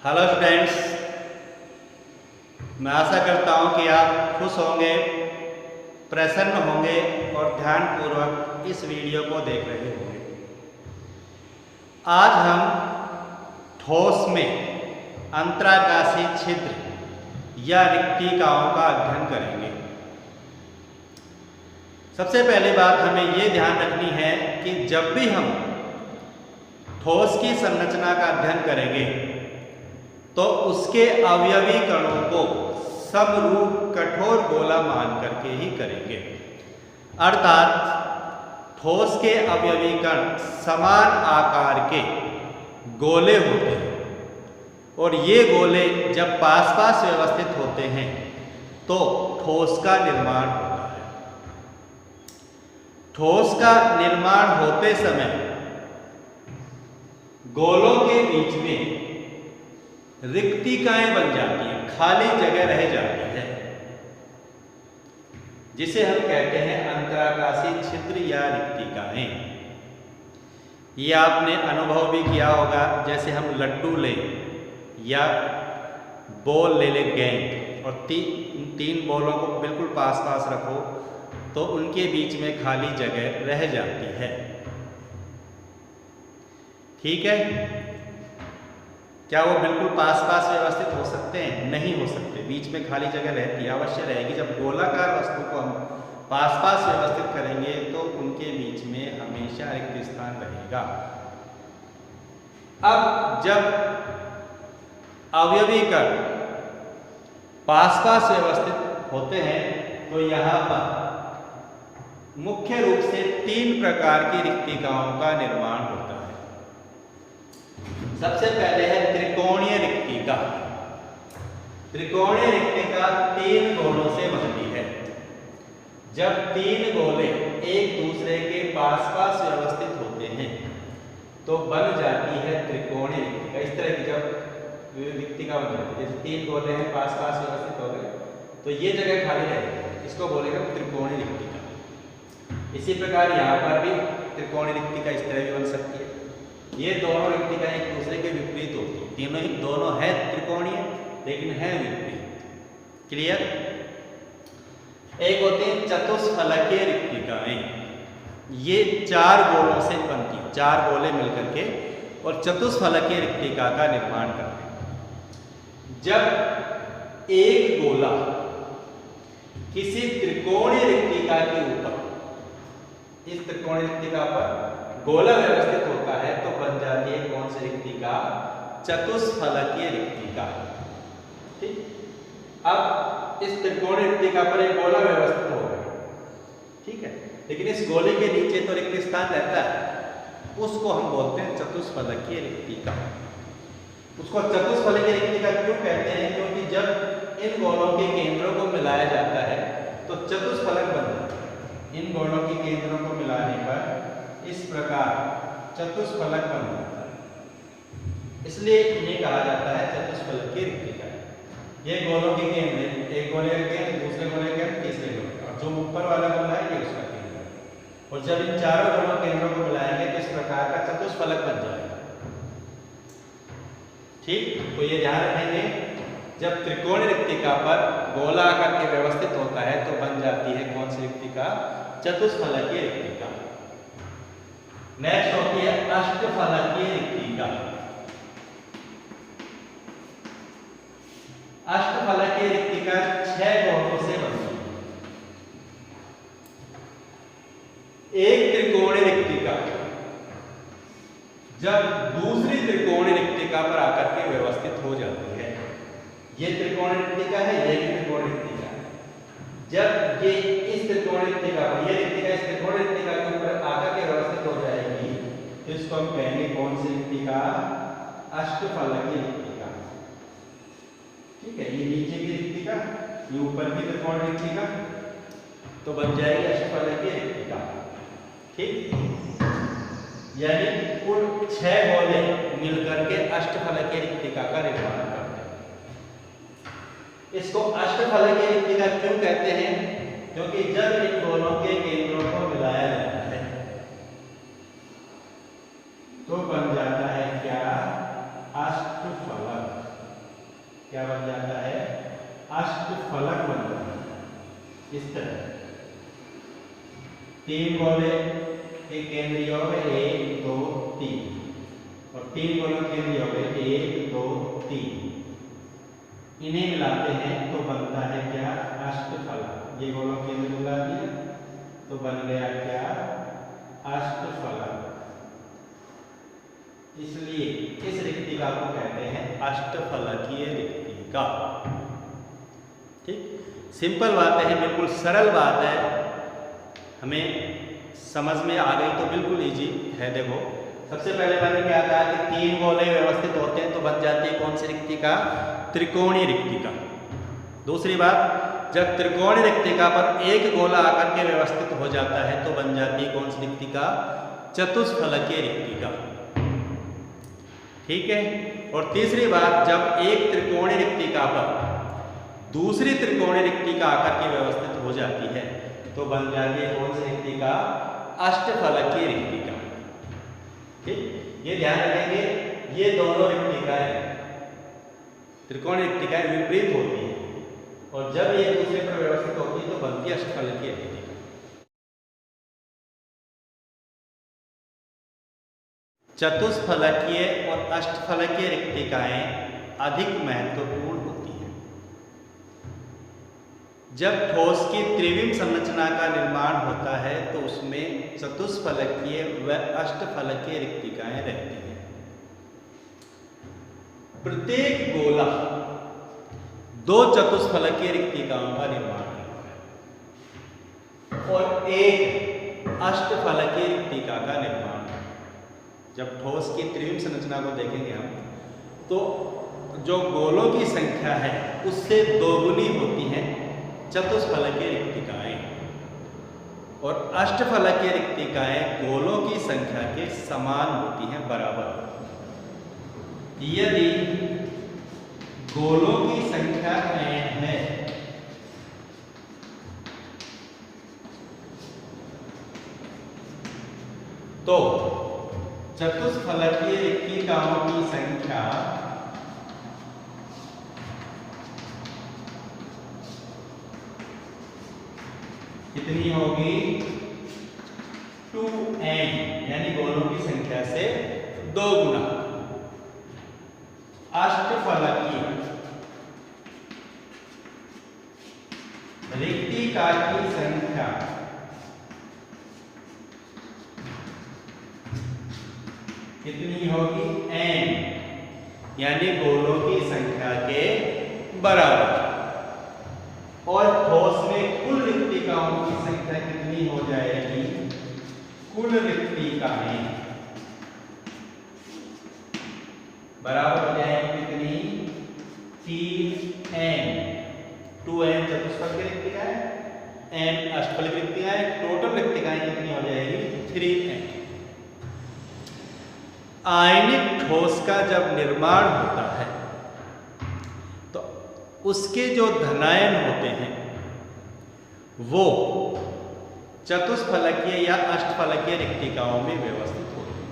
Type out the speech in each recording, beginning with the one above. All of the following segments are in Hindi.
हेलो स्टूडेंट्स, मैं आशा करता हूं कि आप खुश होंगे, प्रसन्न होंगे और ध्यानपूर्वक इस वीडियो को देख रहे होंगे। आज हम ठोस में अंतराकाशीय छिद्र या रिक्तिकाओं का अध्ययन करेंगे। सबसे पहली बात हमें ये ध्यान रखनी है कि जब भी हम ठोस की संरचना का अध्ययन करेंगे तो उसके अवयवी कणों को समरूप कठोर गोला मान करके ही करेंगे। अर्थात ठोस के अवयवी कण समान आकार के गोले होते हैं और ये गोले जब पास पास व्यवस्थित होते हैं तो ठोस का निर्माण होता है। ठोस का निर्माण होते समय गोलों के बीच में रिक्तिकाएं बन जाती हैं, खाली जगह रह जाती है, जिसे हम कहते हैं अंतराकाशीय छिद्र या रिक्तिकाएं। ये आपने अनुभव भी किया होगा, जैसे हम लड्डू लें या बॉल ले लें, गेंद, और तीन बॉलों को बिल्कुल पास पास रखो तो उनके बीच में खाली जगह रह जाती है। ठीक है, क्या वो बिल्कुल पास पास व्यवस्थित हो सकते हैं? नहीं हो सकते, बीच में खाली जगह रहती है, अवश्य रहेगी। जब गोलाकार वस्तु को हम पास पास व्यवस्थित करेंगे तो उनके बीच में हमेशा रिक्त स्थान रहेगा। अब जब अवयवी कण पास पास व्यवस्थित होते हैं तो यहाँ पर मुख्य रूप से 3 प्रकार की रिक्तिकाओं का निर्माण होता है। सबसे पहले है त्रिकोणीय रिक्तिका। त्रिकोणीय रिक्तिका 3 गोलों से बनती है। जब 3 गोले एक दूसरे के पास पास व्यवस्थित होते हैं तो बन जाती है त्रिकोणीय रिक्तिका। इस तरह की जब रिक्तिका बन जाती है, जैसे 3 गोले हैं पास पास व्यवस्थित हो गए तो ये जगह खाली रहेगी, इसको बोलेगा त्रिकोणीय रिक्तिका। इसी प्रकार यहाँ पर भी त्रिकोणीय रिक्तिका इस तरह भी बन सकती है। ये दोनों रिक्तिका एक दूसरे के विपरीत होती है, तीनों ही दोनों है त्रिकोणीय लेकिन है विपरीत। क्लियर? एक होती है चतुष्फलकीय रिक्तिकाएं। ये 4 गोलों से बनती है, 4 गोले मिलकर के और चतुष्फलकीय रिक्तिका का निर्माण करते हैं। जब एक गोला किसी त्रिकोणीय रिक्तिका के ऊपर, इस त्रिकोणीय रिक्तिका पर गोला व्यवस्थित होता है तो बन जाती है कौन सी रिक्तिका? चतुष्फलकीय रिक्तिका। ठीक, अब इस त्रिकोणीय रिक्तिका पर एक गोला व्यवस्थित हो गया, ठीक है, लेकिन इस गोले के नीचे तो रिक्त स्थान रहता है, उसको हम बोलते हैं चतुष्फलकीय रिक्तिका। उसको चतुष्फलकीय रिक्तिका क्यों कहते हैं? क्योंकि जब इन गोलों के केंद्रों को मिलाया जाता है तो चतुष्फलक बन जाता है। इन गोलों के केंद्रों को मिलाने पर इस प्रकार चतुष्फलक बन जाता है, इसलिए इन्हें कहा जाता है चतुष्फलकीय रिक्तिका। ये गोलों के केंद्र, एक गोले का केंद्र, दूसरे गोले का केंद्र, तीसरे गोले का, और जो ऊपर वाला गोला है ये उसका केंद्र है। और जब इन चारों गोलों केंद्रों को मिलाएंगे तो इस प्रकार का चतुष्फलक बन जाएगा। ठीक, तो ये ध्यान रखेंगे, जब त्रिकोणीय रिक्तिका पर गोला आकर के व्यवस्थित होता है तो बन जाती है कौन सी रिक्तिका? चतुष्फलकीय रिक्तिका। नेक्स्ट होती है अष्टफलकीय रिक्तिका। अष्टफलकीय रिक्तिका 6 गोलों से बनती है। एक त्रिकोणीय रिक्तिका जब दूसरी त्रिकोणीय रिक्तिका पर आकर के व्यवस्थित हो जाती है, ये त्रिकोणीय रिक्तिका है, ये भी त्रिकोणीय रिक्तिका है। जब ये इस त्रिकोणीय रिक्तिका पर, ये रिक्तिका इस त्रिकोणीय रिक्तिका के ऊपर आकर के व्यवस्थित हो जाएगी तो इसको हम कहेंगे कौन सी रिक्तिका? अष्टफलकीय रिक्तिका। ठीक है, ये नीचे की रिक्तिका, ये ऊपर की त्रिकोणीय रिक्तिका, तो बन जाएगी अष्टफलकीय रिक्तिका। ठीक, यानी कुल 6 गोले मिलकर के अष्टफलकीय रिक्तिका का निर्माण करते हैं। इसको अष्टफलकीय रिक्तिका क्यों कहते हैं? क्योंकि जब इन गोलों के केंद्रों को मिलाया जाता है तो बन जाता है क्या? अष्टफलक। क्या बन जाता है, अष्टफलक बन जाता है। इस तरह 3 गोले के केंद्र योग 1 2 3 और 3 गोलों के केंद्र योग 1 2 3, इन्हें मिलाते हैं तो बनता है क्या, अष्टफलक। ये गोलों के केंद्र मिला दिया तो बन गया क्या, अष्टफलक। इसलिए इस रिक्तिका को कहते हैं अष्टफलकीय रिक्तिका। ठीक, सिंपल बात है, बिल्कुल सरल बात है, हमें समझ में आ गई तो बिल्कुल इजी है। देखो सबसे पहले मैंने क्या कहा कि 3 गोले व्यवस्थित होते हैं तो बन जाती है कौन सी रिक्तिका, त्रिकोणीय रिक्तिका। दूसरी बात, जब त्रिकोणीय रिक्तिका पर एक गोला आकर के व्यवस्थित हो जाता है तो बन जाती है कौन सी रिक्तिका, चतुष्फलकीय रिक्तिका। ठीक है। और तीसरी बात, जब एक त्रिकोणीय रिक्तिका पर दूसरी त्रिकोणीय रिक्तिका आकर के व्यवस्थित हो जाती है तो बन जाती है कौन सी रिक्तिका, अष्टफलकीय रिक्तिका। ठीक, ये ध्यान रखेंगे, ये दोनों रिक्तिकाएं त्रिकोणीय रिक्तिकाएं विपरीत होती है और जब ये दूसरे पर व्यवस्थित होती है तो बनती है अष्टफलकीय रिक्तिका। चतुष्फलकीय और अष्टफलकीय रिक्तिकाएं अधिक महत्वपूर्ण होती हैं। जब ठोस की त्रिविम संरचना का निर्माण होता है तो उसमें चतुष्फलकीय व अष्टफलकीय रिक्तिकाएं रहती हैं। प्रत्येक गोला 2 चतुष्फलकीय रिक्तिकाओं का निर्माण करता है और एक अष्टफलकीय रिक्तिका का निर्माण। जब ठोस की त्रिविम संरचना को देखेंगे हम तो जो गोलों की संख्या है उससे दोगुनी होती हैं चतुष्फलकीय रिक्तिकाएं और अष्टफलकीय रिक्तिकाएं गोलों की संख्या के समान होती हैं, बराबर। यदि गोलों की संख्या n है तो चतुष्फलकीय रिक्तिकाओं की संख्या कितनी होगी, 2n, यानी गोलों की संख्या से 2 गुना। अष्टफलकीय रिक्तिका की संख्या कितनी होगी, n, यानी गोलों की संख्या के बराबर। और ठोस में कुल रिक्तिकाओं की संख्या कितनी हो जाएगी, कुल रिक्तिकाएं बराबर हो जाएगी कितनी, 3n। 2n चतुष्फलकीय रिक्तिकाएं, n अष्टफलकीय रिक्तिकाएं, टोटल रिक्तिकाएं कितनी हो जाएगी, 3n। आयनिक ठोस का जब निर्माण होता है तो उसके जो धनायन होते हैं वो चतुष्फलकीय या अष्टफलकीय रिक्तिकाओं में व्यवस्थित होते हैं।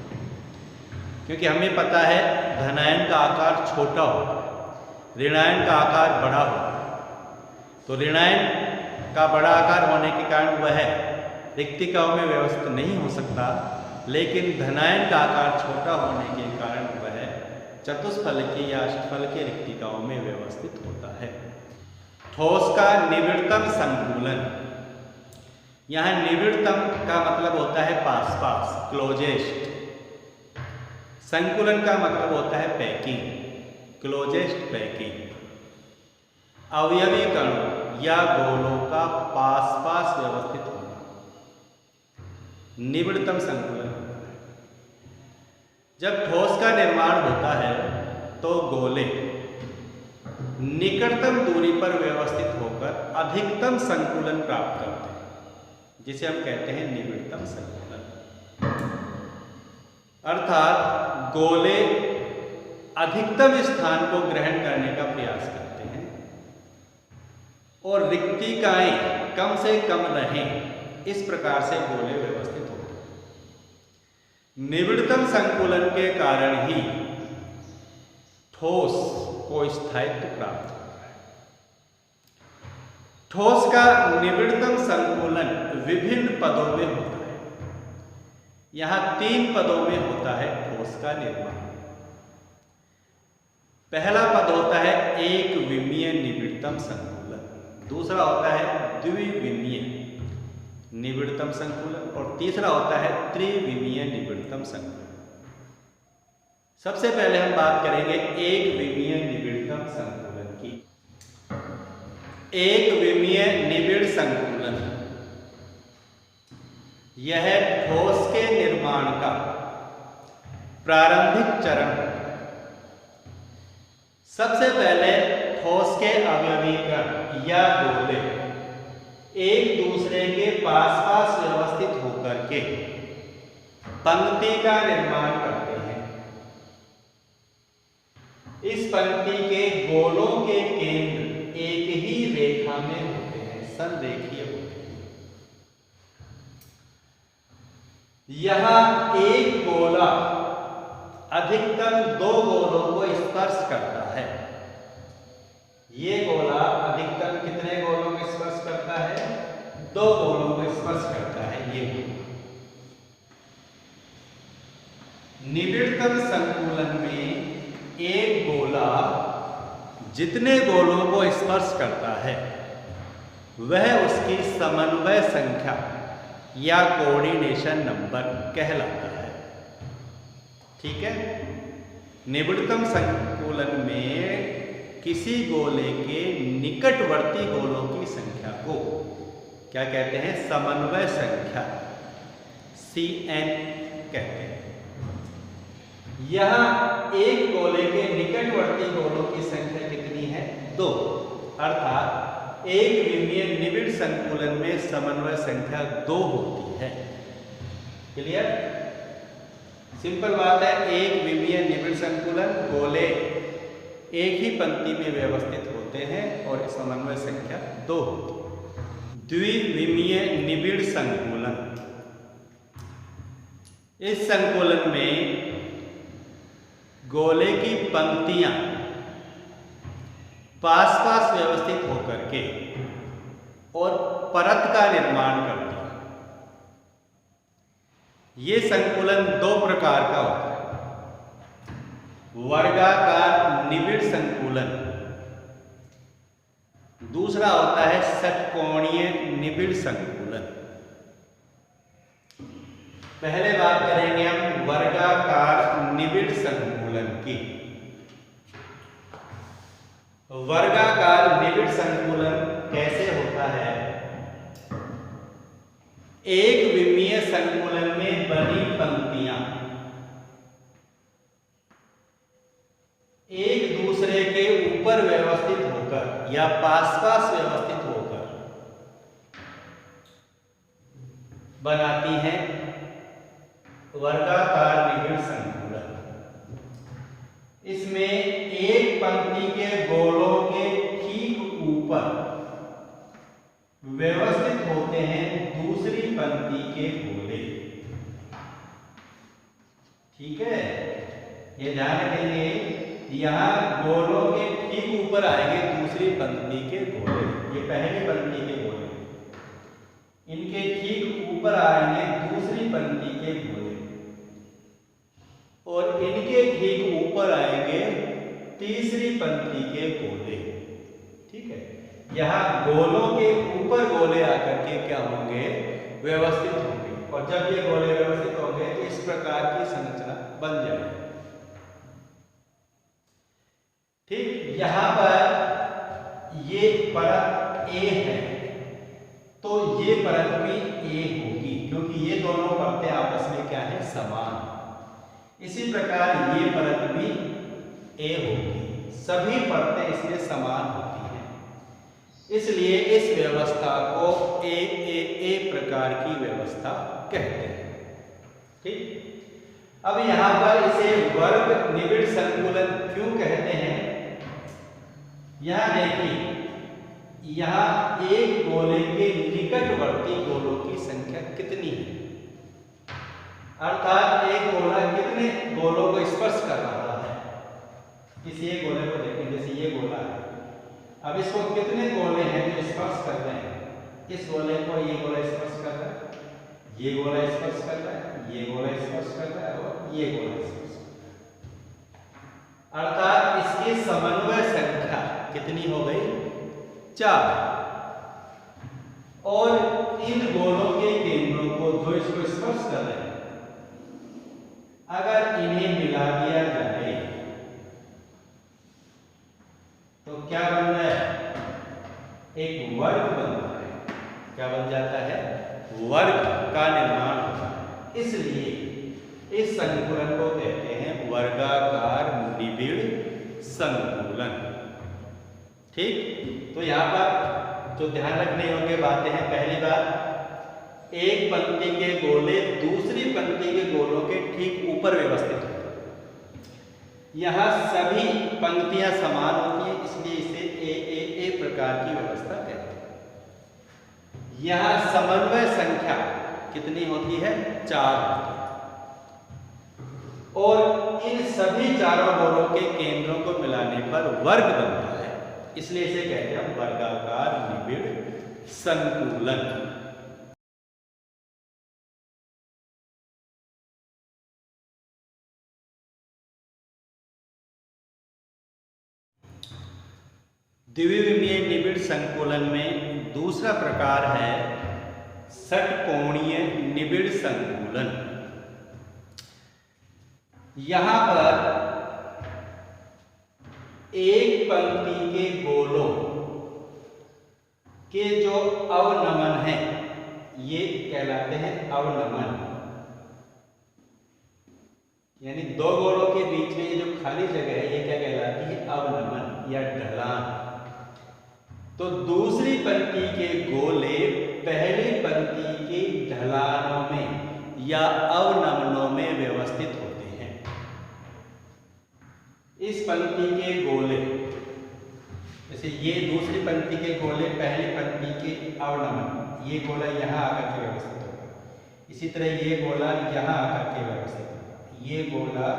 क्योंकि हमें पता है धनायन का आकार छोटा होता है, ऋणायन का आकार बड़ा होता है। तो ऋणायन का बड़ा आकार होने के कारण वह रिक्तिकाओं में व्यवस्थित नहीं हो सकता, लेकिन धनायन का आकार छोटा होने के कारण वह चतुष्फलकीय या अष्टफलकीय रिक्तिकाओं में व्यवस्थित होता है। ठोस का निविड़तम संकुलन, यहाँ निविड़तम का मतलब होता है पास पास, क्लोजेस्ट। संकुलन का मतलब होता है पैकिंग, क्लोजेस्ट पैकिंग। अवयवी कणों या गोलों का पास पास व्यवस्थित होना निविड़तम संकुलन होता है। जब ठोस का निर्माण होता है तो गोले निकटतम दूरी पर व्यवस्थित होकर अधिकतम संकुलन प्राप्त करते हैं, जिसे हम कहते हैं निविड़तम संकुलन। अर्थात गोले अधिकतम स्थान को ग्रहण करने का प्रयास करते हैं और रिक्तिकाएं कम से कम रहें, इस प्रकार से गोले व्यवस्थित होते हैं। निविड़तम संकुलन के कारण ही ठोस को स्थायित्व प्राप्त होता है। ठोस का निबिड़तम संकुलन विभिन्न पदों में होता है। यहां 3 पदों में होता है ठोस का निर्माण। पहला पद होता है एक विमीय निबिड़तम संकुलन, दूसरा होता है द्विविमीय निबिड़तम संकुलन और तीसरा होता है त्रिविमीय निबिड़तम संकुलन। सबसे पहले हम बात करेंगे एक विमीय निबिड़तम संकुलन की। एक विमीय निबिड़ संकुलन यह ठोस के निर्माण का प्रारंभिक चरण है। सबसे पहले ठोस के अवयवीकरण या गोले एक दूसरे के पास पास व्यवस्थित होकर के पंक्ति का निर्माण करते हैं। इस पंक्ति के गोलों के केंद्र एक ही रेखा में होते हैं, संरेखीय होते हैं। यहां एक गोला अधिकतम 2 गोलों को स्पर्श करता है। ये गोला अधिकतम कितने गोलों को स्पर्श करता है? 2 गोलों को स्पर्श करता है। ये निबिड़तम संकुलन में एक गोला जितने गोलों को स्पर्श करता है वह उसकी समन्वय संख्या या कोऑर्डिनेशन नंबर कहलाता है। ठीक है। निबिड़तम संकुलन में किसी गोले के निकटवर्ती गोलों की संख्या को क्या कहते हैं? समन्वय संख्या, CN कहते हैं। यहां एक गोले के निकटवर्ती गोलों की संख्या कितनी है? 2। अर्थात एक विमीय निबिड़ संकुलन में समन्वय संख्या 2 होती है। क्लियर? सिंपल बात है। एक विमीय निबिड़ संकुलन गोले एक ही पंक्ति में व्यवस्थित होते हैं और समन्वय संख्या 2 होती है। द्विविमीय निबिड़ संकुलन, इस संकुलन में गोले की पंक्तियां पास पास व्यवस्थित होकर के और परत का निर्माण करती है। ये संकुलन 2 प्रकार का होता है। वर्गाकार निबिड़ संकुलन, दूसरा होता है षटकोणीय निबिड़ संकुलन। पहले बात करेंगे हम वर्गाकार निबिड़ संकुलन की। वर्गाकार निबिड़ संकुलन कैसे होता है? एक विमीय संकुलन में बनी पंक्तियां एक दूसरे के ऊपर व्यवस्थित होकर या पास पास व्यवस्थित होकर बनाती हैं वर्गाकार निबिड़ संकुलन। इसमें एक पंक्ति के गोलों के ठीक ऊपर व्यवस्थित होते हैं दूसरी पंक्ति के गोले। ठीक है, ये ध्यान रखेंगे। यहां गोलों के ठीक ऊपर आएंगे दूसरी पंक्ति के गोले। ये पहली पंक्ति के गोले, इनके ठीक ऊपर आएंगे दूसरी पंक्ति के गोले और इनके ठीक ऊपर आएंगे तीसरी पंक्ति के गोले। ठीक है, यहां गोलों के ऊपर गोले आकर के क्या होंगे? व्यवस्थित होंगे। और जब ये गोले व्यवस्थित होंगे तो इस प्रकार की संरचना बन जाएगी। ठीक, यहां पर ये परत A है तो ये परत भी A होगी क्योंकि ये दोनों परतें आपस में क्या है? समान। इसी प्रकार ये परत भी A होगी। सभी परतें इसमें समान होती हैं, इसलिए इस व्यवस्था को A प्रकार की व्यवस्था कहते हैं। ठीक, अब यहां पर इसे वर्ग निबिड़ संकुलन क्यों कहते हैं? यहां देखिए, यहां एक गोले के निकटवर्ती गोलों की संख्या कितनी है? अर्थात एक गोला कितने गोलों को स्पर्श कर रहा है? किसी एक गोले को देखें, जैसे ये गोला है, अब इसको कितने गोले हैं जो स्पर्श कर रहे हैं? इस गोले को ये गोला स्पर्श कर रहा है, ये गोला स्पर्श कर रहा है, ये गोला स्पर्श कर रहा है और ये गोला स्पर्श कर रहा है। अर्थात इसकी समन्वय संख्या कितनी हो गई? 4। और इन गोलों के केंद्रों को जो इसको स्पर्श कर रहे हैं, अगर इन्हें मिला दिया जाए तो क्या बन रहा है? एक वर्ग बन रहा है। क्या बन जाता है? वर्ग का निर्माण होता है। इसलिए इस संकुलन को कहते हैं वर्गाकार निबिड़ संकुलन। ठीक, तो यहां पर जो ध्यान रखने योग्य बातें हैं, पहली बात, एक पंक्ति के गोले दूसरी पंक्ति के गोलों के ठीक ऊपर व्यवस्थित होते हैं। यहां सभी पंक्तियां समान होती हैं, इसलिए इसे ए प्रकार की व्यवस्था कहते हैं। यहां समन्वय संख्या कितनी होती है? 4 होती है। और इन सभी चारों गोलों के केंद्रों को मिलाने पर वर्ग बनता है, इसलिए इसे कहते हैं वर्गाकार निबिड़ संकुलन। द्विविमीय निबिड़ संकुलन में दूसरा प्रकार है षटकोणीय निबिड़ संकुलन। यहां पर एक पंक्ति के गोलों के जो अवनमन है, ये कहलाते हैं अवनमन। यानी दो गोलों के बीच में ये जो खाली जगह है, ये क्या कहलाती है? अवनमन या ढलान। तो दूसरी पंक्ति के गोले पहली पंक्ति की ढलानों में या अवनमनों में व्यवस्थित होते हैं। इस पंक्ति के गोले, जैसे ये दूसरी पंक्ति के गोले पहली पंक्ति के अवनमन, ये गोला यहां आकर के व्यवस्थित होगा। इसी तरह ये गोला यहां आकर के व्यवस्थित होगा, ये गोला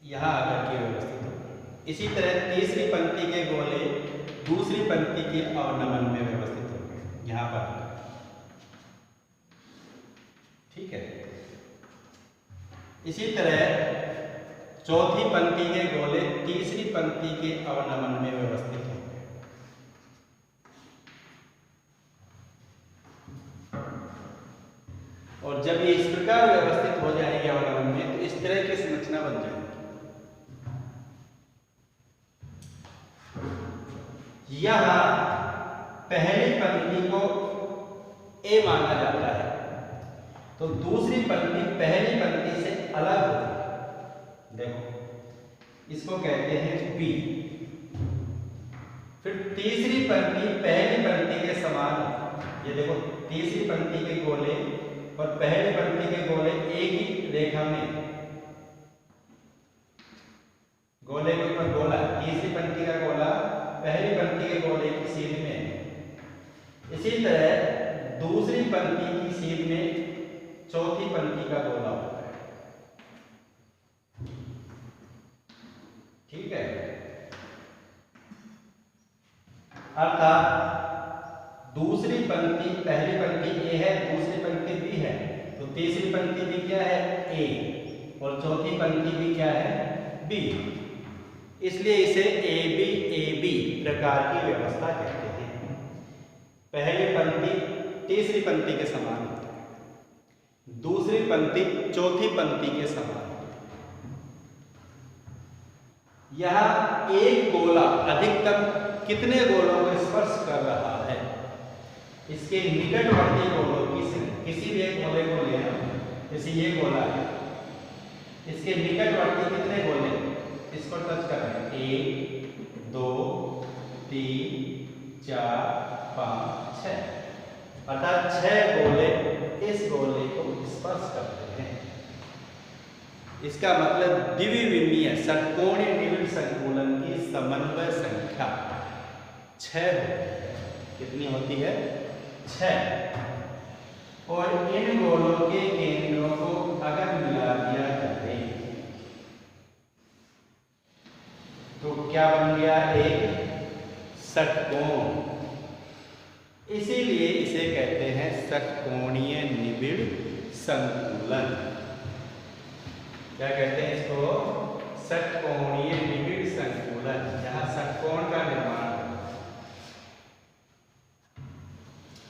यहां आकर के व्यवस्थित होगा। इसी तरह तीसरी पंक्ति के गोले दूसरी पंक्ति के अवनमन में व्यवस्थित होंगे यहां पर। ठीक है। इसी तरह चौथी पंक्ति के गोले तीसरी पंक्ति के अवनमन में व्यवस्थित होंगे। और जब ये इस प्रकार व्यवस्थित हो जाएंगे अवनमन में, तो इस तरह की संरचना बन जाएगी। यहां पहली पंक्ति को ए माना जाता है, तो दूसरी पंक्ति पहली पंक्ति से अलग होती है। देखो, इसको कहते हैं बी। फिर तीसरी पंक्ति पहली पंक्ति के समान होती है। ये देखो, तीसरी पंक्ति के गोले और पहली पंक्ति के गोले एक ही रेखा में, गोले के ऊपर गोला, तीसरी पंक्ति का गोला पहली पंक्ति के गोले की सीध में। इसी तरह दूसरी पंक्ति की सीध में चौथी पंक्ति का गोला होता है। ठीक है। अर्थात दूसरी पंक्ति, पहली पंक्ति ए है, दूसरी पंक्ति बी है, तो तीसरी पंक्ति भी क्या है? ए, और चौथी पंक्ति भी क्या है? बी। इसलिए इसे ए बी प्रकार की व्यवस्था कहते हैं। पहली पंक्ति तीसरी पंक्ति के समान होती है, दूसरी पंक्ति चौथी पंक्ति के समान होती है। यह एक गोला अधिकतम कितने गोलों को स्पर्श कर रहा है? इसके निकटवर्ती गोलों की संख्या, किसी भी एक गोले को लेना, जैसे ये गोला है, इसके निकटवर्ती कितने गोले इसको टच कर रहे हैं? 1 2 3 4 5 6, अर्थात 6 गोले इस गोले को स्पर्श करते हैं। इसका मतलब द्विविमीय षटकोणीय निबिड़ संकुलन की समन्वय संख्या 6 होती है। कितनी होती है? 6। और इन गोलों के केंद्रों को अगर मिला दिया जाए तो क्या बन गया, एक षटकोण। इसीलिए इसे कहते हैं षटकोणीय निबिड़ संकुलन। क्या कहते हैं इसको, षटकोणीय निबिड़ संकुलन, जहां षटकोण का निर्माण।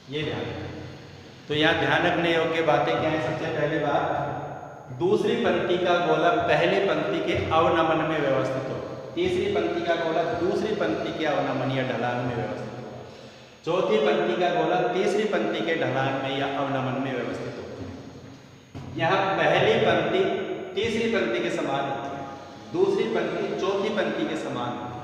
ये ध्यान, तो यहाँ ध्यान रखने योग्य बातें क्या है। सबसे पहली बात, दूसरी पंक्ति का गोला पहली पंक्ति के अवनमन में व्यवस्थित हो, तीसरी पंक्ति का गोला दूसरी पंक्ति के अवनमन या ढलान में व्यवस्थित हो, चौथी पंक्ति का गोला तीसरी पंक्ति के ढलान में या अवनमन में व्यवस्थित हो। यहाँ पहली पंक्ति तीसरी पंक्ति के समान होती है, दूसरी पंक्ति चौथी पंक्ति के समान होती है,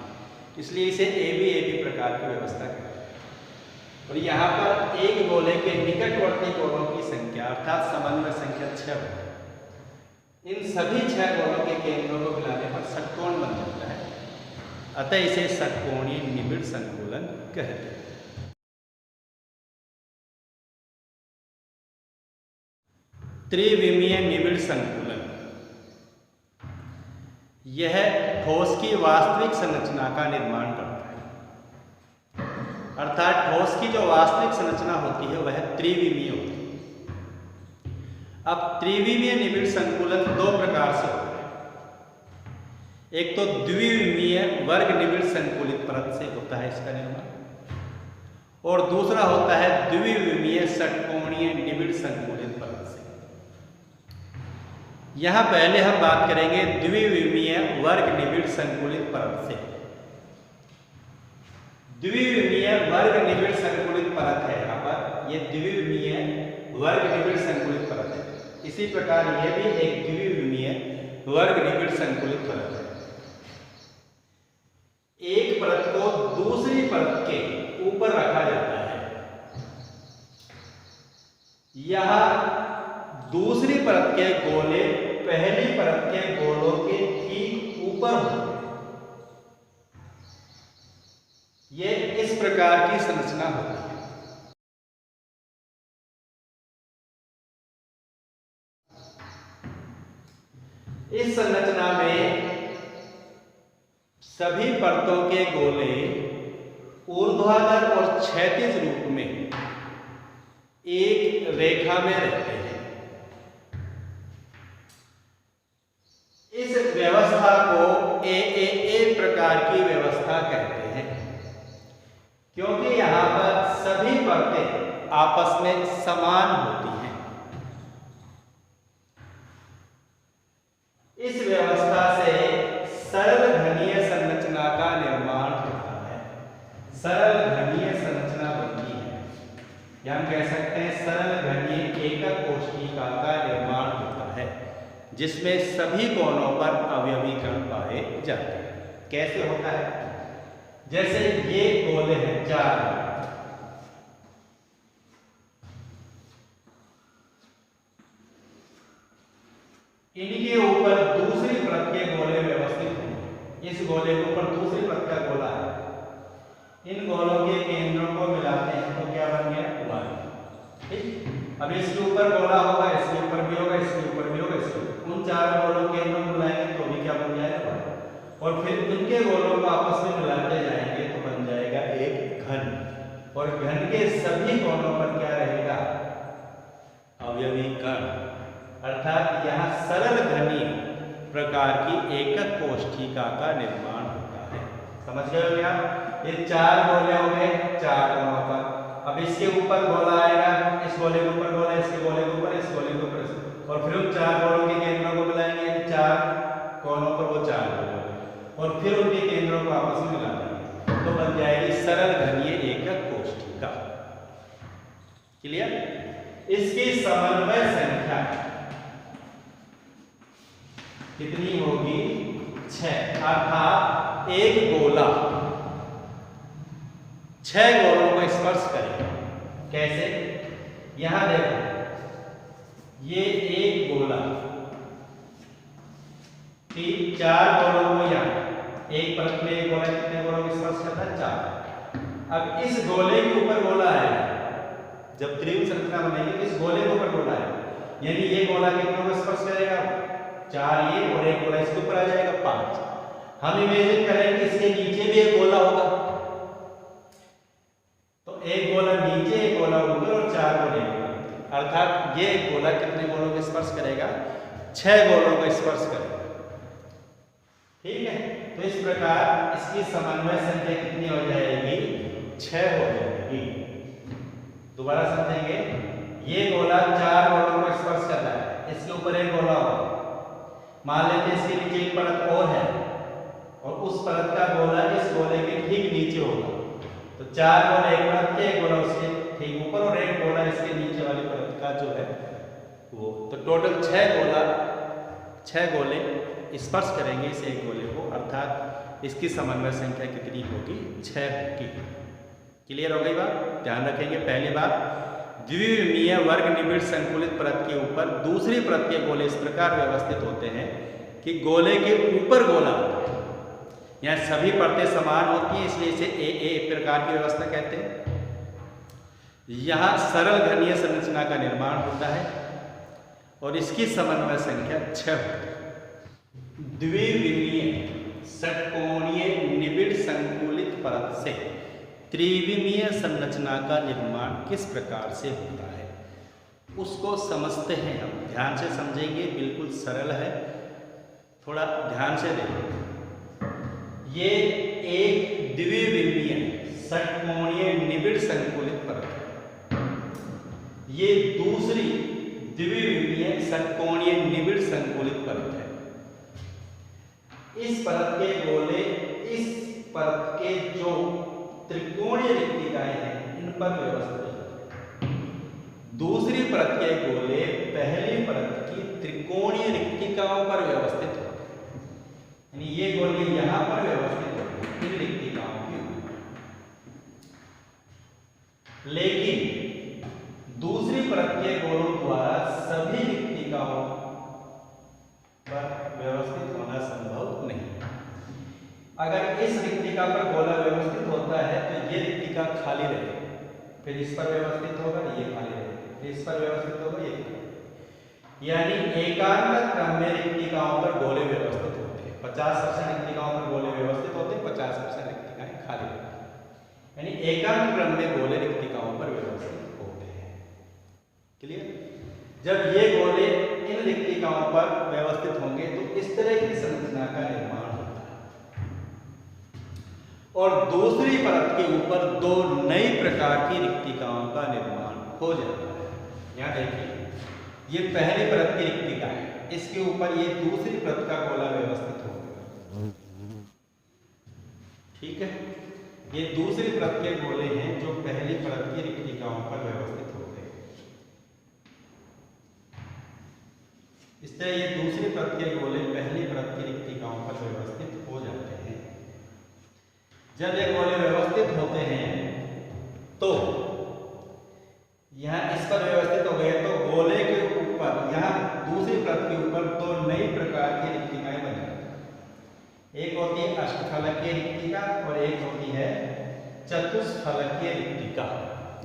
इसलिए इसे एबी प्रकार की व्यवस्था कहते हैं। और यहाँ पर एक गोले के निकटवर्ती गोलों की संख्या अर्थात समन्वय संख्या 6 है। इन सभी 6 गोलों के केंद्रों को मिलाने पर षटकोण बन जाता है, अतः इसे षटकोणीय निबिड़ संकुलन कहते हैं। त्रिविमीय निबिड़ संकुलन, यह ठोस की वास्तविक संरचना का निर्माण करता है, अर्थात ठोस की जो वास्तविक संरचना होती है वह त्रिविमीय होती है। अब त्रिविमीय निबिड़ संकुलन दो प्रकार से होता है। एक तो द्विविमीय वर्ग निबिड़ संकुलित परत से होता है इसका निर्माण, और दूसरा होता है द्विविमीय षटकोणीय निबिड़ संकुलित परत से। यहां पहले हम बात करेंगे द्विविमीय वर्ग निबिड़ संकुलित परत से। द्विविमीय वर्ग निबिड़ संकुलित परत है, यहाँ पर ये द्विविमीय वर्ग निबिड़ संकुलित परत है। इसी प्रकार यह भी एक द्विविमीय वर्ग निबिड़ संकुलित परत है। एक परत को दूसरी परत के ऊपर रखा जाता है। यह दूसरी परत के गोले पहली परत के गोलों के ठीक ऊपर होते हैं। ये इस प्रकार की संरचना होती है। इस संरचना में सभी परतों के गोले ऊर्ध्वाधर और क्षैतिज रूप में एक रेखा में रहते हैं। इस व्यवस्था को ए प्रकार की व्यवस्था कहते हैं, क्योंकि यहां पर सभी परतें आपस में समान होती हैं। इस व्यवस्था से सरल घनीय संरचना का निर्माण होता है, सरल घनीय संरचना बनती है, या हम कह सकते हैं सरल घनीय एकक कोशिका का निर्माण होता है, जिसमें सभी कोणों पर अवयवीकरण पाए जाते हैं। कैसे होता है, जैसे ये गोले हैं 4, इनके ऊपर दूसरी परत के गोले व्यवस्थित होंगे। इस गोले के ऊपर दूसरी परत का गोला है, इन गोलों के केंद्रों को मिलाते हैं तो क्या बन गया, y। ठीक, अब इसके ऊपर गोला होगा, इसके ऊपर भी होगा, इसके ऊपर भी होगा, इसके ऊपर, उन 4 गोलों के केंद्रों को मिलाएंगे तो भी क्या बन जाएगा, y। और फिर उनके गोलों को आपस में मिलाते जाएंगे तो बन जाएगा एक घन, और घन के सभी कोणों पर क्या रहेगा, अवयवीकरण, अर्थात यहाँ सरल घनी प्रकार की एकक कोष्ठिका का निर्माण होता है। समझ गए हो आप? ये 4 गोले हो गए 4 कोणों पर। अब इसके ऊपर गोला आएगा, इस गोले के ऊपर गोला, इसके गोले के ऊपर, इस गोले के ऊपर, और फिर उन 4 गोलों के केंद्रों को मिलाएंगे, 4 कोणों पर वो 4 गोले, और फिर उनके केंद्रों को आपस में मिला देंगे तो बन जाएगी सरल घनीय एकक कोष्ठिका। क्लियर? इसकी समन्वय संख्या कितनी होगी, 6, अर्थात एक गोला 6 गोलों को स्पर्श करेगा। कैसे? यहां देखो, ये एक गोला 4 गोलों को यहां एक परत में एक गोला कितने गोलों को स्पर्श करता है, 4। अब इस गोले के ऊपर गोला है, जब त्रिभुज संरचना बनेगी तो इस गोले के ऊपर गोला है, यानी ये गोला कितनों को स्पर्श करेगा, 4 ये और एक गोला इसके ऊपर आ जाएगा 5। हम इमेजिन करें कि इसके नीचे भी एक गोला होगा, तो एक गोला नीचे, एक गोला ऊपर और 4 गोले, अर्थात ये गोला कितने गोलों को स्पर्श करेगा? 6 गोलों को स्पर्श करेगा। ठीक है, तो इस प्रकार इसकी समन्वय संख्या कितनी हो जाएगी? 6 हो जाएगी। दोबारा समझेंगे, ये गोला 4 गोलों को स्पर्श कर रहा है, इसके ऊपर एक गोला होगा, मान लेते हैं इसके नीचे एक परत और है और उस परत का गोला इस गोले के ठीक नीचे होगा, तो 4 गोले एक परत के, एक गोला उसके ठीक ऊपर और एक गोला इसके नीचे वाली परत का जो है वो, तो टोटल 6 गोले स्पर्श करेंगे इस एक गोले को, अर्थात इसकी समन्वय संख्या कितनी होगी? 6 होगी। क्लियर हो गई बात? ध्यान रखेंगे। पहली बात, द्विविमीय वर्ग निबिड़ संकुलित परत के ऊपर दूसरी परत के गोले इस प्रकार व्यवस्थित होते हैं कि गोले के ऊपर गोला होता है। यहाँ सभी परतें समान होती हैं, इसलिए इसे ए प्रकार की व्यवस्था कहते हैं। यहाँ सरल घनीय संरचना का निर्माण होता है और इसकी समन्वय संख्या 6 होती है। द्विविमीय षटकोणीय निबिड़ संकुलित परत से त्रिविमीय संरचना का निर्माण किस प्रकार से होता है उसको समझते हैं हम। ध्यान से समझेंगे, बिल्कुल सरल है, थोड़ा ध्यान से देखें। ये एक द्विविमीय षटकोणीय निबिड़ संकुलित परत है, ये दूसरी द्विविमीय षटकोणीय निबिड़ संकुलित परत है। इस परत के गोले इस परत के जो त्रिकोणीय रिक्तिकाएं हैं इन पर व्यवस्थित हैं। दूसरी परत के गोले पहली परत की त्रिकोणीय रिक्तिकाओं पर व्यवस्थित होते हैं, यानी ये गोले यहां पर व्यवस्थित होते हैं इन रिक्तिकाओं के ऊपर। लेकिन दूसरी परत के गोलों द्वारा सभी रिक्तिकाओं पर व्यवस्थित होना संभव नहीं। अगर इस रिक्तिका पर गोला व्यवस्थित होता है तो ये रिक्तिका खाली रहेगी, फिर इस पर व्यवस्थित होगा, ये खाली रहेगी, फिर इस पर व्यवस्थित होगा, ये खाली। यानी एकांक क्रम में रिक्तिकाओं पर गोले व्यवस्थित होते हैं। 50% रिक्तिकाओं पर गोले व्यवस्थित होते हैं, 50% रिक्तिकाएं खाली रहती हैं। यानी एकांक क्रम में गोले रिक्तिकाओं पर व्यवस्थित होते हैं। क्लियर? जब ये गोले इन रिक्तिकाओं पर व्यवस्थित होंगे तो इस तरह की संरचना का निर्माण होता है और दूसरी परत के ऊपर 2 नई प्रकार की रिक्तिकाओं का निर्माण हो जाता है। यहाँ देखिए, ये पहली परत की रिक्तिका है, इसके ऊपर ये दूसरी परत का गोला व्यवस्थित होगा। ठीक है, ये दूसरी परत के गोले हैं जो पहली परत की रिक्तिकाओं पर व्यवस्थित होते हैं। इस तरह ये दूसरी परत के गोले पहली परत की रिक्तिकाओं पर व्यवस्थित हो जाते हैं। जब ये गोले व्यवस्थित होते हैं तो यहाँ इस पर व्यवस्थित हो गए तो गोले के ऊपर यहाँ दूसरी परत के ऊपर 2 नई प्रकार की रिक्तिकाएं बन जाती हैं। एक होती है अष्टफलकीय रिक्तिका और एक होती है चतुष्फलकीय रिक्तिका।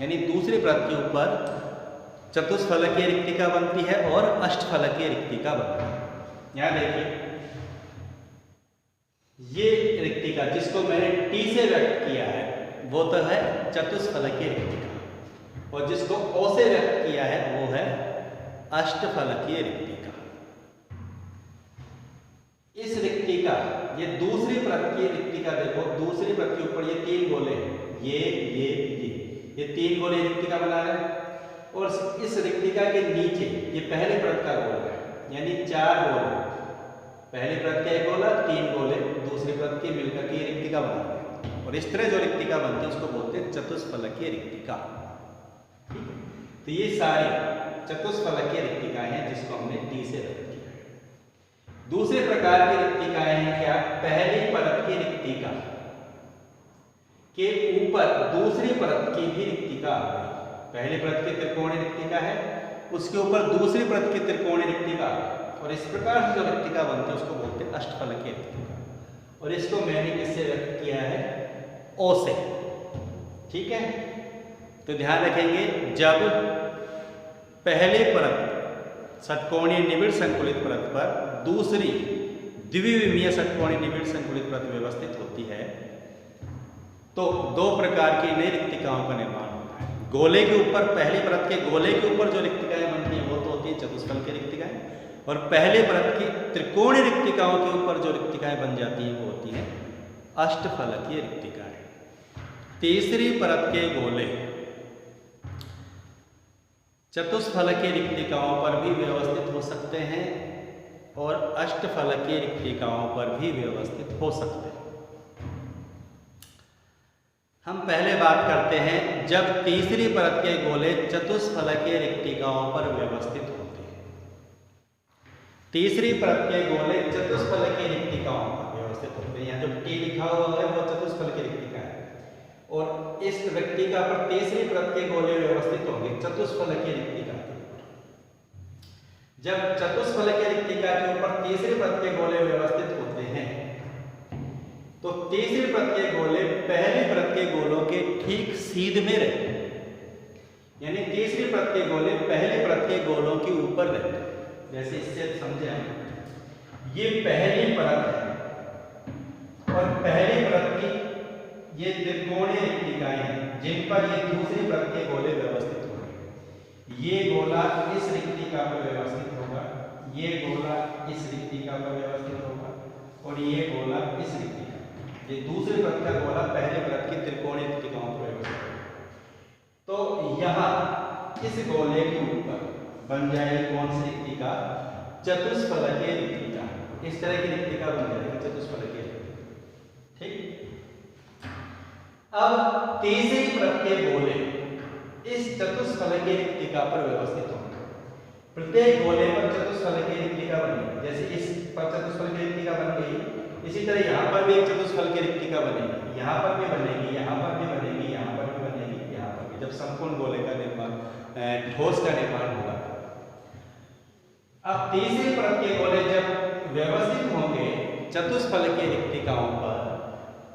यानी दूसरी परत के ऊपर चतुष्फलकीय रिक्तिका बनती है और अष्टफलकीय रिक्तिका बनती है। यहाँ देखिए, ये रिक्तिका जिसको मैंने टी से व्यक्त किया है वो तो है चतुष्फलकीय रिक्तिका और जिसको ओ से व्यक्त किया है वो है अष्टफलकीय रिक्तिका। इस रिक्तिका, ये दूसरी परत की रिक्तिका देखो, दूसरी परत के ऊपर ये 3 गोले हैं, ये 3 गोले रिक्तिका बना रहे हैं और इस रिक्तिका के नीचे ये पहली परत का गोला है, यानी 4 गोले, पहली परत का एक गोला, 3 गोले दूसरी परत की मिलकर के रिक्तिका बना रहे हैं और इस तरह जो रिक्तिका बनती है उसको बोलते हैं चतुष्फलकीय रिक्तिका। ठीक है, तो ये सारी चतुष्फलकीय रिक्तिकाएं हैं जिसको हमने टी से व्यक्त किया है। दूसरे प्रकार की रिक्तिकाएं हैं क्या? पहली परत की रिक्तिका के ऊपर दूसरी परत की भी रिक्तिका आ गई। पहली परत की त्रिकोणीय रिक्तिका है, उसके ऊपर दूसरी परत की त्रिकोणीय रिक्तिका और इस प्रकार से जो रिक्तिका बनती है उसको बोलते हैं अष्टफलकीय रिक्तिका और इसको मैंने किससे व्यक्त किया है? ओ से। ठीक है, तो ध्यान रखेंगे, जब पहली परत षटकोणीय निबिड़ संकुलित परत पर दूसरी द्विविमीय षटकोणीय निबिड़ संकुलित परत व्यवस्थित होती है तो दो प्रकार की नई रिक्तिकाओं का निर्माण होता है। गोले के ऊपर, पहली परत के गोले के ऊपर जो रिक्तिकाएं बनती हैं वो तो होती है चतुष्फल की रिक्तिकाएं, और पहले परत की त्रिकोणीय रिक्तिकाओं के ऊपर जो रिक्तिकाएं बन जाती हैं वो होती हैं अष्टफलकीय रिक्तिकाएं। तीसरी परत के गोले चतुष्फलकीय रिक्तिकाओं पर भी व्यवस्थित हो सकते हैं और अष्टफलकीय रिक्तिकाओं पर भी व्यवस्थित हो सकते हैं। हम पहले बात करते हैं जब तीसरी परत के गोले चतुष्फलकीय रिक्तिकाओं पर व्यवस्थित होते हैं। तीसरी परत के गोले चतुष्फलकीय रिक्तिकाओं पर व्यवस्थित होते हैं। यहाँ जो टी लिखा हुआ है वो चतुष्फलकीय रिक्तिका है, और इस रिक्तिका पर तीसरी परत के गोले व्यवस्थित होंगे चतुष्फलकीय रिक्तिका के ऊपर। जब चतुष्फलकीय रिक्तिका के ऊपर तीसरी परत के गोले व्यवस्थित होते हैं तो तीसरी परत के गोले पहली परत के गोलों के ठीक सीध में रहते हैं, यानी तीसरी परत के गोले पहली परत के गोलों के ऊपर रहते हैं। जैसे इससे समझे हम, ये पहली परत है और पहली परत की ये त्रिकोणीय रिक्तिकाएं हैं जिन पर ये दूसरी परत के गोले व्यवस्थित होंगे। ये गोला इस रिक्तिका पर व्यवस्थित होगा, ये गोला इस रिक्तिका पर व्यवस्थित होगा, और ये गोला इस रिक्तिका, ये दूसरी परत का गोला पहले परत की त्रिकोणीय रिक्तिकाओं पर व्यवस्थित होगा। तो यहाँ इस गोले के ऊपर बन जाएगी कौन सी रिक्तिका? चतुष्फलकीय रिक्तिका। इस तरह की रिक्तिका बन जाएगी चतुष्फलकीय रिक्तिका। ठीक। अब तीसरी परत के गोले इस चतुष्फलकीय रिक्तिका पर व्यवस्थित होंगे। प्रत्येक गोले पर चतुष्फलकीय रिक्तिका बनेगी। जैसे इस पर चतुष्फलकीय रिक्तिका बन गई, इसी तरह यहाँ पर भी एक चतुष्फलकीय रिक्तिका बनेगी, यहाँ पर भी बनेगी, यहाँ पर भी बनेगी, यहाँ पर भी बनेगी, यहाँ पर भी, जब संपूर्ण गोले का निर्माण, ठोस का निर्माण होगा। अब तीसरी परत के गोले जब व्यवस्थित होंगे चतुष्फलकीय रिक्तिकाओं पर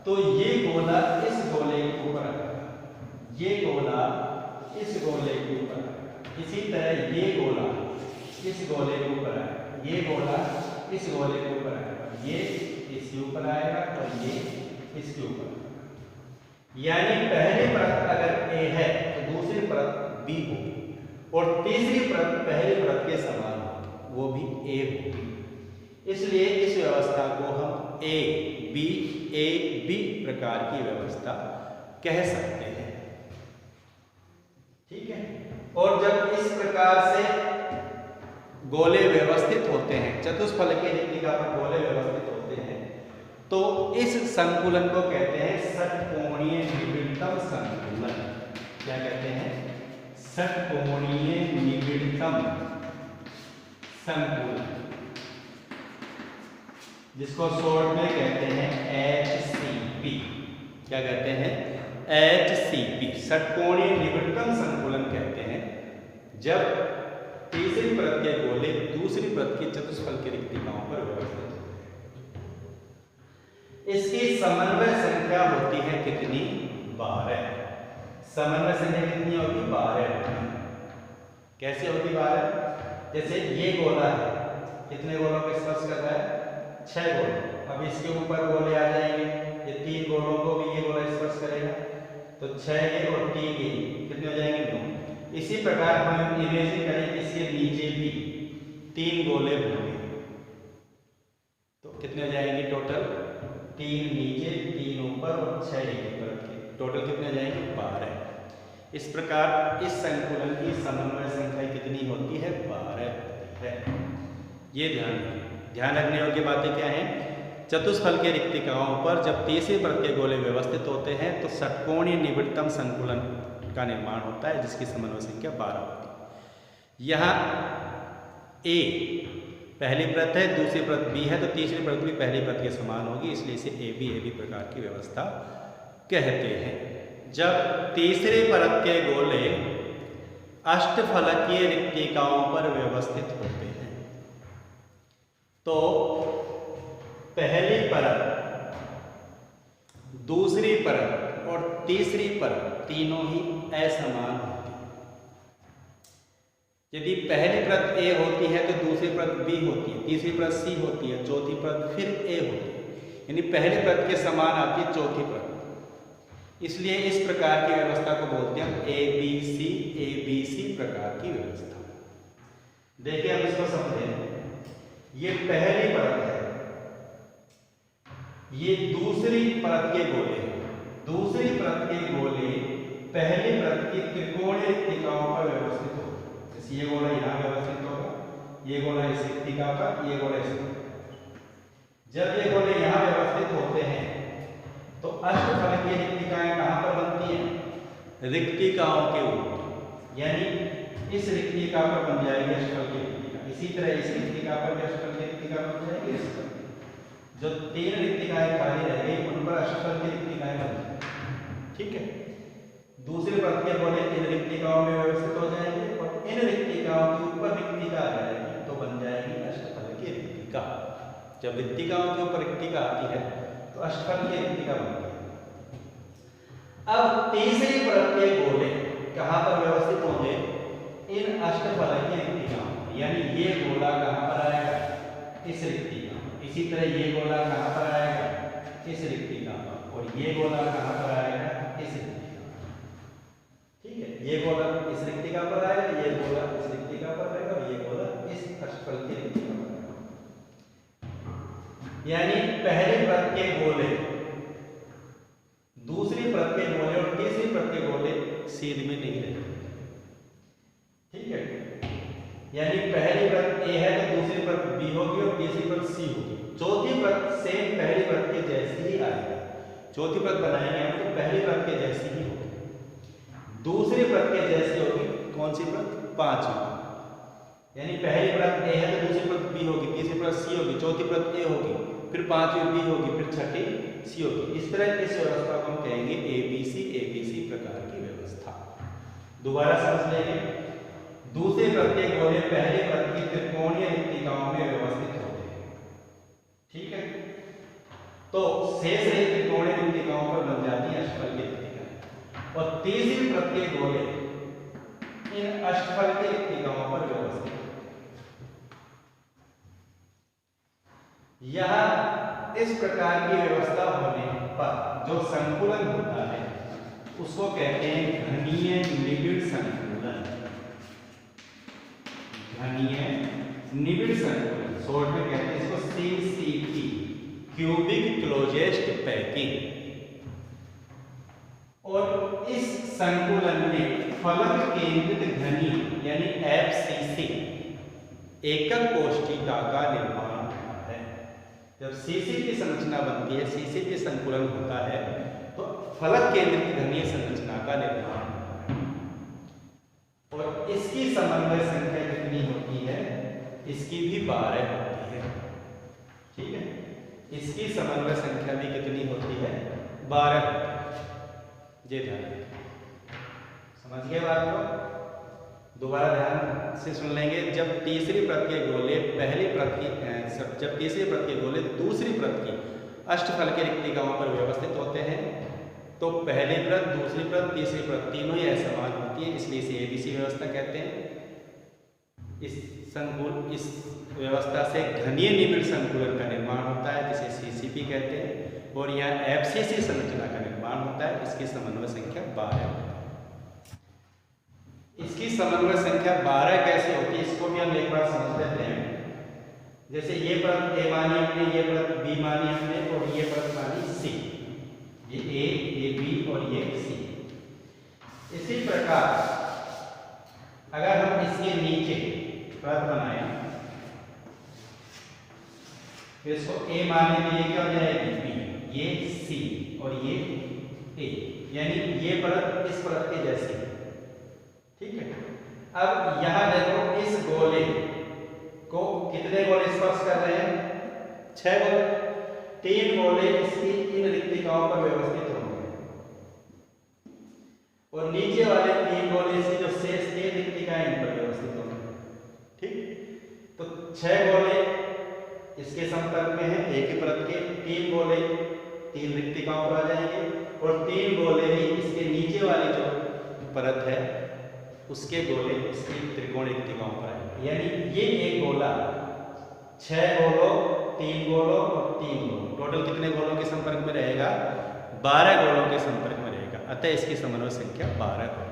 तो ये गोला इस गोले के ऊपर आएगा, ये गोला इस गोले के ऊपर आएगा, इसी तरह ये गोला इस गोले के ऊपर आएगा, ये गोला इस गोले के ऊपर आएगा, ये इसके ऊपर आएगा और ये इसके ऊपर आएगा। यानी पहली परत अगर ए है तो दूसरी परत बी होगी, और तीसरी परत पहली परत के समान होगी, वो भी ए होगी। इसलिए इस व्यवस्था को हम ए बी प्रकार की व्यवस्था कह सकते हैं। ठीक है। और जब इस प्रकार से गोले व्यवस्थित होते हैं, चतुष्फलकीय रिक्तिका पर गोले व्यवस्थित होते हैं, तो इस संकुलन को कहते हैं षटकोणीय निबिड़तम संकुलन। क्या कहते हैं? षटकोणीय निबिड़तम संकुलन, जिसको शॉर्ट में कहते हैं HCP। क्या कहते हैं? HCP, षटकोणीय निबिड़तम संकुलन कहते हैं जब तीसरी परत के गोले दूसरी परत की चतुष्फलकीय रिक्तिकाओं पर व्यवस्थित होते हैं। इसकी समन्वय संख्या होती है कितनी? 12। समन्वय संख्या कितनी होगी? 12 होगी। कैसे होगी 12? जैसे ये गोला है, कितने गोलों को स्पर्श कर रहा है? 6 गोले। अब इसके ऊपर गोले आ जाएंगे, ये 3 गोलों को भी ये गोला स्पर्श करेगा, तो 6 और 3 कितने हो जाएंगे? 9। इसी प्रकार हम इमेजिन करें इसके नीचे भी 3 गोले होंगे, तो कितने हो जाएंगे टोटल? 3 नीचे, 3 ऊपर और 6 एक परत के, टोटल कितने हो जाएंगे? 12। इस प्रकार इस संकुलन की समन्वय संख्या कितनी होती है? 12 होती है। ये ध्यान रखने योग्य बातें क्या हैं? चतुष्फलकीय रिक्तिकाओं पर जब तीसरी परत के गोले व्यवस्थित होते हैं तो षटकोणीय निबिड़तम संकुलन का निर्माण होता है, जिसकी समन्वय संख्या 12 होती है। यहाँ ए पहली परत है, दूसरी परत बी है, तो तीसरी परत भी पहली परत के समान होगी, इसलिए इसे ए बी प्रकार की व्यवस्था कहते हैं। जब तीसरी परत के गोले अष्टफलकीय रिक्तिकाओं पर व्यवस्थित होते हैं तो पहली परत, दूसरी परत और तीसरी परत तीनों ही असमान होती है। यदि पहली परत ए होती है तो दूसरी परत बी होती है, तीसरी परत सी होती है, चौथी परत फिर ए होती है, यानी पहली परत के समान आती है चौथी परत। इसलिए इस प्रकार की व्यवस्था को बोलते हैं ए बी सी प्रकार की व्यवस्था। देखिए हम इसको समझें। ये पहली परत है, ये दूसरी परत के गोले हैं। दूसरी परत के गोले पहली परत की त्रिकोणीय रिक्तिकाओं पर व्यवस्थित हो। जैसे ये गोला यहाँ व्यवस्थित होगा, ये गोला इस रिक्तिका पर, ये गोला इस। जब ये गोले यहाँ व्यवस्थित होते हैं तो अष्टफलकीय रिक्तिकाएं कहाँ पर बनती हैं? रिक्तिकाओं के ऊपर, यानी इस रिक्तिका पर बन जाएगी अष्टफलकीय रिक्तिका। इसी तरह इस रिक्तिका पर भी अष्टफलकीय रिक्तिका बन जाएगी। इस पर जो 3 रिक्तिकाएं खाली रह गई उन पर अष्टफलकीय रिक्तिकाएं बन जाएंगी। ठीक है। दूसरे पद के गोले इन रिक्तिकाओं में व्यवस्थित हो जाएंगे और इन रिक्तिकाओं के ऊपर रिक्तिका आ जाएगी तो बन जाएगी अष्टफलकीय रिक्तिका। जब रिक्तिकाओं के ऊपर रिक्तिका आती है तो अष्टफलकीय रिक्तिका बनती है। अब तीसरी परत के गोले कहां पर व्यवस्थित होंगे? इन अष्टफलकीय रिक्तिकाओं, यानी ये गोला कहां पर आएगा? इस रिक्तिका। इसी तरह ये गोला कहां पर आएगा? इस रिक्तिका पर, और ये गोला कहां पर आएगा? इस रिक्तिका। ठीक है, ये गोला इस रिक्तिका पर आएगा, ये गोला इस रिक्तिका पर आएगा और ये गोला इस अष्टफलकीय रिक्तिका पर आएगा। यानी पहली परत के गोले दूसरी परत के गोले और तीसरी परत के गोले सीध में नहीं रहेंगे। ठीक है, यानी पहली परत ए है तो दूसरी परत बी होगी और तीसरी परत सी होगी। चौथी परत सेम पहली परत के जैसी ही आएगी। चौथी परत बनाएंगे हम तो पहली परत के जैसी ही होगी। दूसरी परत के जैसी होगी कौन सी परत? पांचवी। यानी पहली परत ए है तो दूसरी परत बी होगी, तीसरी परत सी होगी, चौथी परत ए होगी, फिर पांचवी बी होगी, फिर छठी सी होगी। इस तरह इस व्यवस्था को हम कहेंगे एबीसी प्रकार की व्यवस्था। दोबारा समझ लेंगे। दूसरे परत के गोले पहली परत की त्रिकोणीय रिक्तिकाओं में व्यवस्थित होते हैं। ठीक है, तो शेष रही त्रिकोणीय रिक्तिकाओं पर बन जाती है अष्टफलकीय रिक्तिकाएं और तीसरी परत के गोले इन अष्टफलकीय रिक्तिकाओं पर व्यवस्थित। यह इस प्रकार की व्यवस्था होने पर जो संकुलन होता है उसको कहते हैं घनीय निबिड़ संकुलन। घनीय निबिड़ संकुलन, शॉर्ट में कहते हैं इसको CCP, क्यूबिक क्लोजेस्ट पैकिंग। और इस संकुलन में फलक केंद्रित घनी यानी FCC एकक कोष्ठिका का निर्माण होता है। जब CC की संरचना बनती है, CC की संकुलन होता है तो फलक केंद्रित घनीय संरचना का निर्माण होता है। और इसकी समन्वय संख्या कितनी होती है? इसकी भी 12 होती है। ठीक है, इसकी समन्वय संख्या भी कितनी होती है? 12 होती है। ये ध्यान समझ गए बात को? दोबारा ध्यान से सुन लेंगे। जब तीसरी परत के गोले पहली परत की जब तीसरी परत के गोले दूसरी परत की अष्टफलकीय रिक्तिकाओं पर व्यवस्थित होते हैं तो पहली परत, दूसरी परत, तीसरी परत तीनों ही असमान होती है, इसलिए इसे एबीसी व्यवस्था कहते हैं। इस व्यवस्था से घनीय निबिड़ संकुलन का निर्माण होता है जिसे CCP कहते हैं और यहाँ FCC संरचना का निर्माण होता है। इसकी समन्वय संख्या 12 होती है। इसकी समन्वय संख्या 12 कैसे होती है इसको भी हम एक बार समझ लेते हैं। जैसे ये परत ए मानी हमने, ये परत बी मानी हमने और ये परत मानी सी। ये ए, ये बी और ये सी। इसी प्रकार अगर हम इसके नीचे परत बनाए तो इसको ए माने तो ये क्या हो जाएगी? बी, ये सी और ये ए, यानी ये परत इस परत के जैसी है। ठीक है, अब यहां देखो इस गोले को कितने गोले स्पर्श कर रहे हैं? 6 गोले। 3 गोले इसकी इन रिक्तिकाओं पर व्यवस्थित होंगे और नीचे वाले 3 गोले इसकी जो शेष 3 रिक्तिकाएं इन पर व्यवस्थित होंगे। ठीक, तो 6 गोले इसके संपर्क में है एक ही परत के, 3 गोले 3 रिक्तिकाओं पर आ जाएंगे और 3 गोले ही इसके नीचे वाली जो परत है उसके गोले इसकी त्रिकोण रिक्तिकाओं पर आएंगे। यानी ये एक गोला 6 गोलों, 3 गोलों और 3 गोलों, टोटल कितने गोलों के संपर्क में रहेगा? 12 गोलों के संपर्क में रहेगा। अतः इसकी समन्वय संख्या 12 होगी।